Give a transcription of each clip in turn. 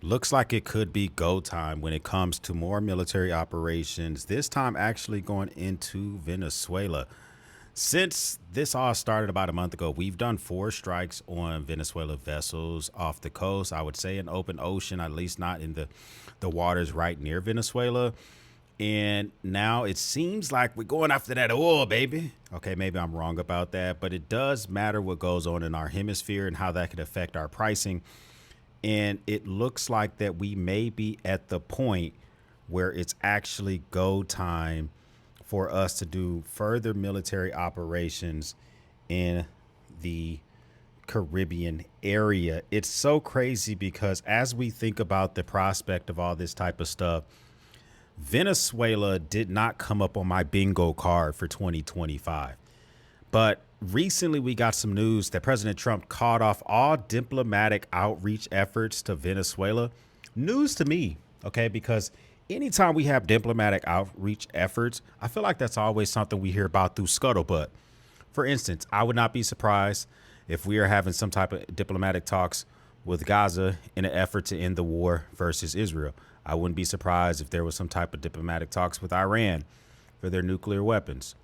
Looks like it could be go time when it comes to more military operations, this time actually going into Venezuela. Since this all started about a month ago, we've done 4 strikes on Venezuela vessels off the coast. I would say in open ocean, at least not in the waters right near Venezuela. And now it seems like we're going after that oil, baby. Okay, maybe I'm wrong about that, but it does matter what goes on in our hemisphere and how that could affect our pricing. And it looks like that we may be at the point where it's actually go time for us to do further military operations in the Caribbean area. It's so crazy because as we think about the prospect of all this type of stuff, Venezuela did not come up on my bingo card for 2025. But recently we got some news that President Trump called off all diplomatic outreach efforts to Venezuela. News to me, okay, because anytime we have diplomatic outreach efforts, I feel like that's always something we hear about through scuttlebutt. For instance, I would not be surprised if we are having some type of diplomatic talks with Gaza in an effort to end the war versus Israel. I wouldn't be surprised if there was some type of diplomatic talks with Iran for their nuclear weapons.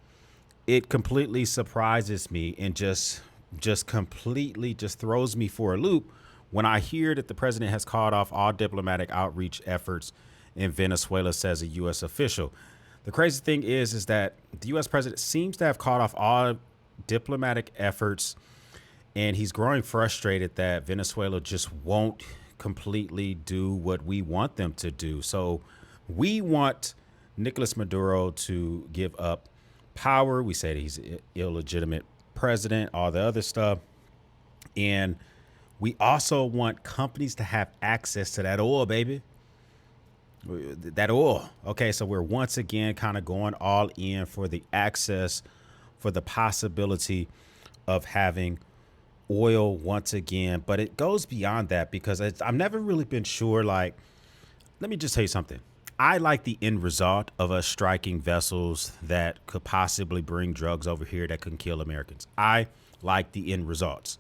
It completely surprises me and just completely just throws me for a loop when I hear that the president has called off all diplomatic outreach efforts in Venezuela, says a U.S. official. The crazy thing is that the U.S. president seems to have called off all diplomatic efforts, and he's growing frustrated that Venezuela just won't completely do what we want them to do. So we want Nicolas Maduro to give up power. We say that he's an illegitimate president, all the other stuff. And we also want companies to have access to that oil, baby. That oil. Okay, so we're once again kind of going all in for the access, for the possibility of having oil once again. But it goes beyond that because I've never really been sure. Like, let me just tell you something. I like the end result of us striking vessels that could possibly bring drugs over here that can kill Americans. I like the end results.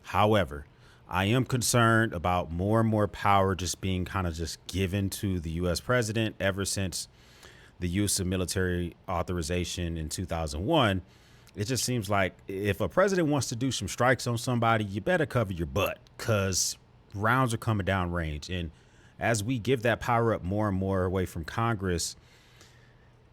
However, I am concerned about more and more power just being kind of just given to the U.S. president ever since the use of military authorization in 2001. It just seems like if a president wants to do some strikes on somebody, you better cover your butt because rounds are coming down range. And as we give that power up more and more away from Congress,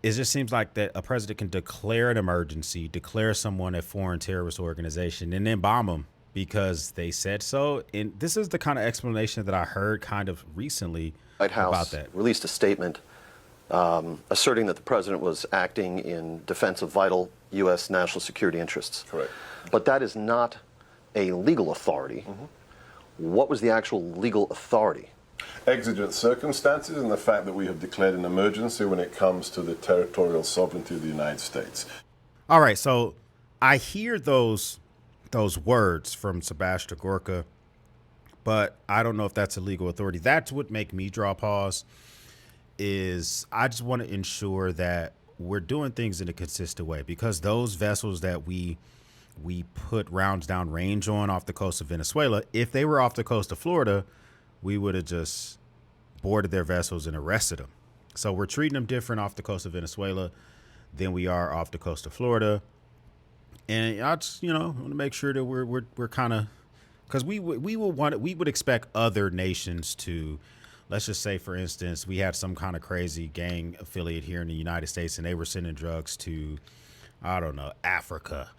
it just seems like that a president can declare an emergency, declare someone a foreign terrorist organization, and then bomb them because they said so. And this is the kind of explanation that I heard kind of recently White House about that. released a statement asserting that the president was acting in defense of vital U.S. national security interests. Correct. But that is not a legal authority. What was the actual legal authority? Exigent circumstances and the fact that we have declared an emergency when it comes to the territorial sovereignty of the United States. All right, so I hear those words from Sebastian Gorka, but I don't know if that's a legal authority. That's what make me draw pause. Is I just want to ensure that we're doing things in a consistent way, because those vessels that we put rounds down range on off the coast of Venezuela, if they were off the coast of Florida, we would have just boarded their vessels and arrested them. So we're treating them different off the coast of Venezuela than we are off the coast of Florida. And I just, want to make sure that we're kind of, because we would expect other nations to, let's just say, for instance, we had some kind of crazy gang affiliate here in the United States and they were sending drugs to, I don't know, Africa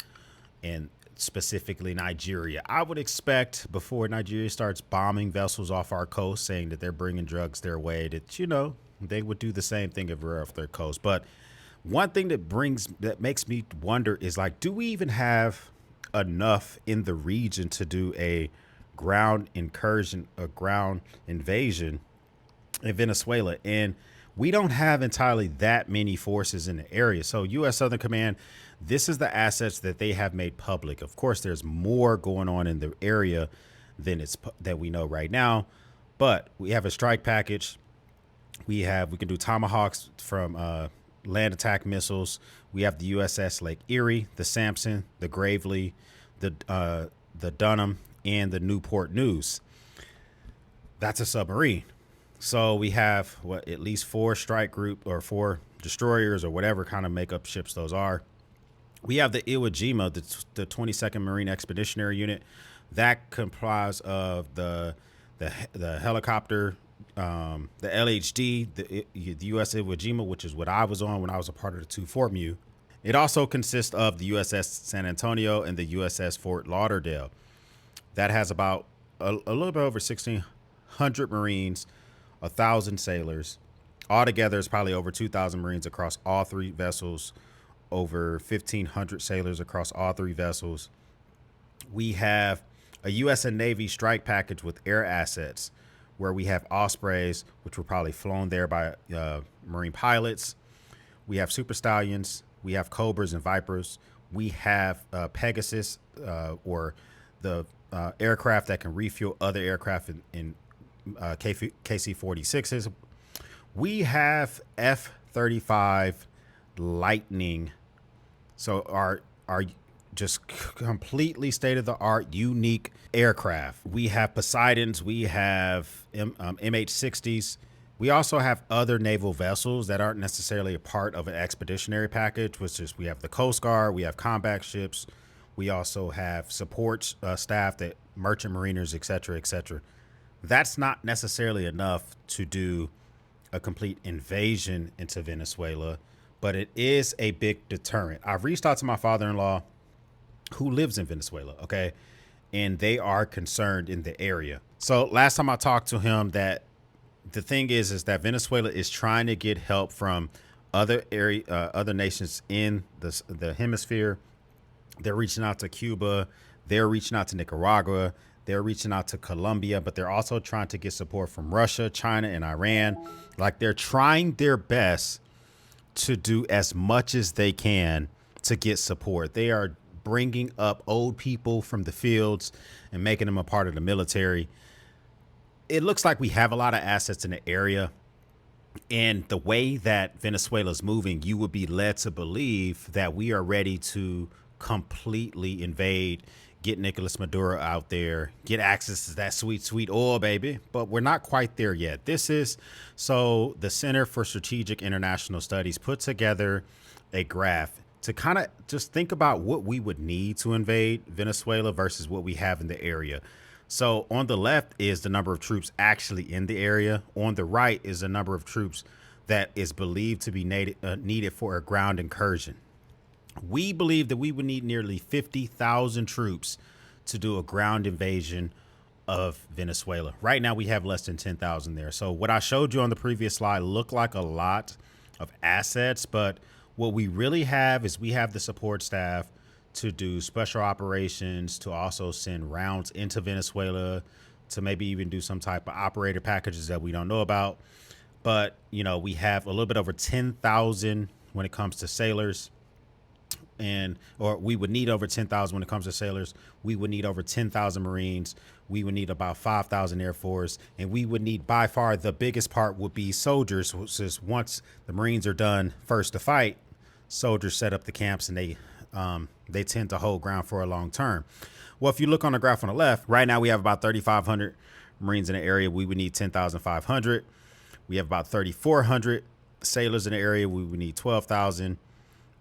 and specifically Nigeria. I would expect before Nigeria starts bombing vessels off our coast, saying that they're bringing drugs their way, that, they would do the same thing if we're off their coast. But one thing that makes me wonder is, like, do we even have enough in the region to do a ground incursion, a ground invasion in Venezuela? And we don't have entirely that many forces in the area. So U.S. Southern Command, this is the assets that they have made public. Of course, there's more going on in the area than that we know right now, but we have a strike package. We can do Tomahawks from land attack missiles. We have the USS Lake Erie, the Sampson, the Gravely, the Dunham, and the Newport News. That's a submarine. So we have what, at least 4 strike group or 4 destroyers or whatever kind of makeup ships those are. We have the Iwo Jima, the 22nd Marine Expeditionary Unit, that comprises of the helicopter, the LHD, the U.S. Iwo Jima, which is what I was on when I was a part of the 2 Mu. It also consists of the USS San Antonio and the USS Fort Lauderdale. That has about a little bit over 1,600 Marines, 1,000 sailors. Altogether, it's probably over 2,000 Marines across all 3 vessels, over 1,500 sailors across all 3 vessels. We have a U.S. and Navy strike package with air assets, where we have Ospreys, which were probably flown there by Marine pilots. We have Super Stallions. We have Cobras and Vipers. We have Pegasus, or the aircraft that can refuel other aircraft in KC-46s. We have F-35 Lightning. So our just completely state-of-the-art, unique aircraft. We have Poseidons. We have MH-60s. We also have other naval vessels that aren't necessarily a part of an expeditionary package, which is we have the Coast Guard, we have combat ships, we also have support staff, that merchant mariners, et cetera, et cetera. That's not necessarily enough to do a complete invasion into Venezuela, but it is a big deterrent. I've reached out to my father-in-law, who lives in Venezuela, okay? And they are concerned in the area. So last time I talked to him, that the thing is that Venezuela is trying to get help from other nations in the hemisphere. They're reaching out to Cuba. They're reaching out to Nicaragua. They're reaching out to Colombia, but they're also trying to get support from Russia, China, and Iran. Like, they're trying their best to do as much as they can to get support. They are bringing up old people from the fields and making them a part of the military. It looks like we have a lot of assets in the area, and the way that Venezuela's moving, you would be led to believe that we are ready to completely invade, get Nicolas Maduro out there, get access to that sweet, sweet oil, baby. But we're not quite there yet. So the Center for Strategic International Studies put together a graph to kind of just think about what we would need to invade Venezuela versus what we have in the area. So on the left is the number of troops actually in the area. On the right is the number of troops that is believed to be needed for a ground incursion. We believe that we would need nearly 50,000 troops to do a ground invasion of Venezuela. Right now, we have less than 10,000 there. So what I showed you on the previous slide looked like a lot of assets, but what we really have is we have the support staff to do special operations, to also send rounds into Venezuela, to maybe even do some type of operator packages that we don't know about. But, you know, we have a little bit over 10,000 when it comes to sailors. Or we would need over 10,000 when it comes to sailors. We would need over 10,000 Marines. We would need about 5,000 Air Force. And we would need, by far, the biggest part would be soldiers. Since once the Marines are done first to fight, soldiers set up the camps, and they tend to hold ground for a long term. Well, if you look on the graph on the left, right now we have about 3,500 Marines in the area. We would need 10,500. We have about 3,400 sailors in the area. We would need 12,000.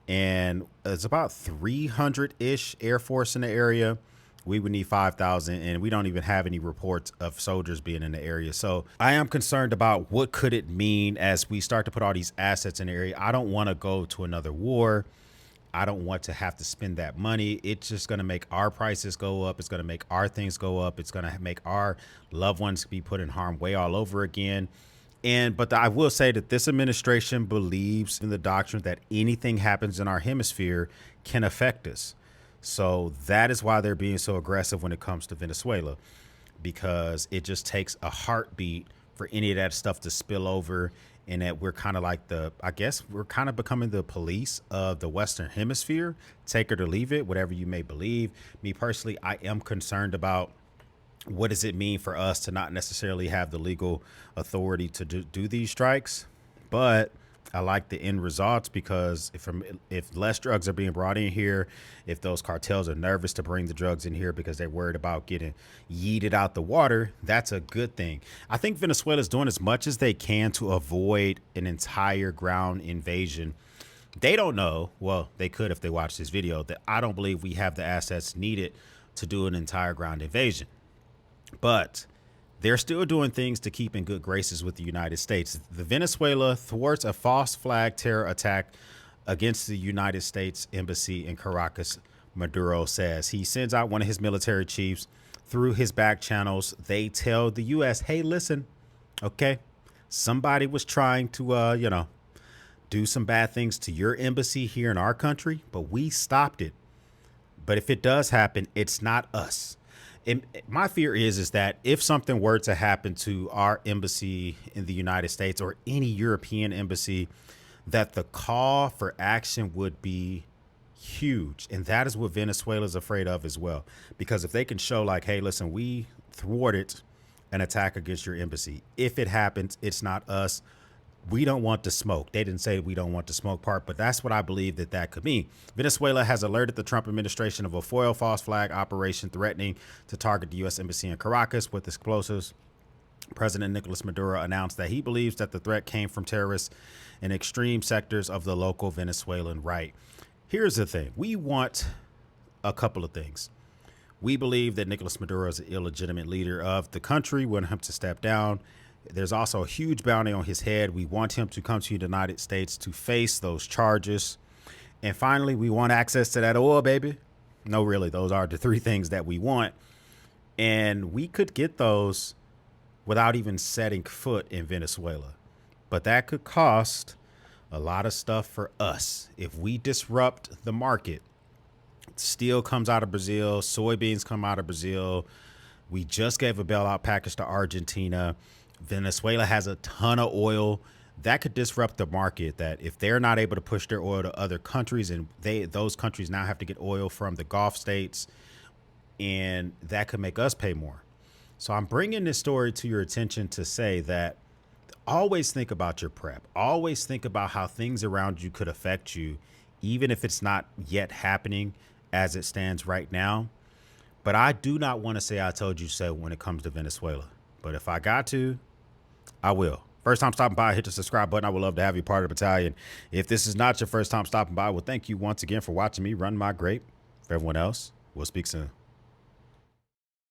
And it's about 300-ish Air Force in the area. We would need 5,000, and we don't even have any reports of soldiers being in the area. So I am concerned about what could it mean as we start to put all these assets in the area. I don't want to go to another war. I don't want to have to spend that money. It's just going to make our prices go up. It's going to make our things go up. It's going to make our loved ones be put in harm's way all over again. But I will say that this administration believes in the doctrine that anything happens in our hemisphere can affect us. So that is why they're being so aggressive when it comes to Venezuela, because it just takes a heartbeat for any of that stuff to spill over. And that we're kind of like we're kind of becoming the police of the Western Hemisphere. Take it or leave it, whatever you may believe. Me personally, I am concerned about what does it mean for us to not necessarily have the legal authority to do these strikes. But I like the end results because if less drugs are being brought in here, if those cartels are nervous to bring the drugs in here because they're worried about getting yeeted out the water, that's a good thing. I think Venezuela is doing as much as they can to avoid an entire ground invasion. They don't know, well, they could if they watch this video, that I don't believe we have the assets needed to do an entire ground invasion. But they're still doing things to keep in good graces with the United States. The Venezuela thwarts a false flag terror attack against the United States Embassy in Caracas, Maduro says. He sends out one of his military chiefs through his back channels. They tell the U.S., hey, listen, okay, somebody was trying to, do some bad things to your embassy here in our country, but we stopped it. But if it does happen, it's not us. And my fear is that if something were to happen to our embassy in the United States or any European embassy, that the call for action would be huge. And that is what Venezuela is afraid of as well. Because if they can show like, hey, listen, we thwarted an attack against your embassy. If it happens, it's not us. We don't want the smoke. They didn't say we don't want the smoke part, but that's what I believe that could mean. Venezuela has alerted the Trump administration of a foil false flag operation threatening to target the U.S. Embassy in Caracas with explosives. President Nicolas Maduro announced that he believes that the threat came from terrorists in extreme sectors of the local Venezuelan right. Here's the thing. We want a couple of things. We believe that Nicolas Maduro is an illegitimate leader of the country. We want him to step down. There's also a huge bounty on his head. We want him to come to the United States to face those charges. And finally, we want access to that oil, baby. No, really, those are the three things that we want. And we could get those without even setting foot in Venezuela. But that could cost a lot of stuff for us. If we disrupt the market, steel comes out of Brazil, soybeans come out of Brazil. We just gave a bailout package to Argentina. Venezuela has a ton of oil. That could disrupt the market, that if they're not able to push their oil to other countries and those countries now have to get oil from the Gulf states, and that could make us pay more. So I'm bringing this story to your attention to say that always think about your prep. Always think about how things around you could affect you, even if it's not yet happening as it stands right now. But I do not want to say I told you so when it comes to Venezuela. But if I got to, I will. First time stopping by, hit the subscribe button. I would love to have you part of the battalion. If this is not your first time stopping by, well, thank you once again for watching me run my grape. For everyone else, we'll speak soon.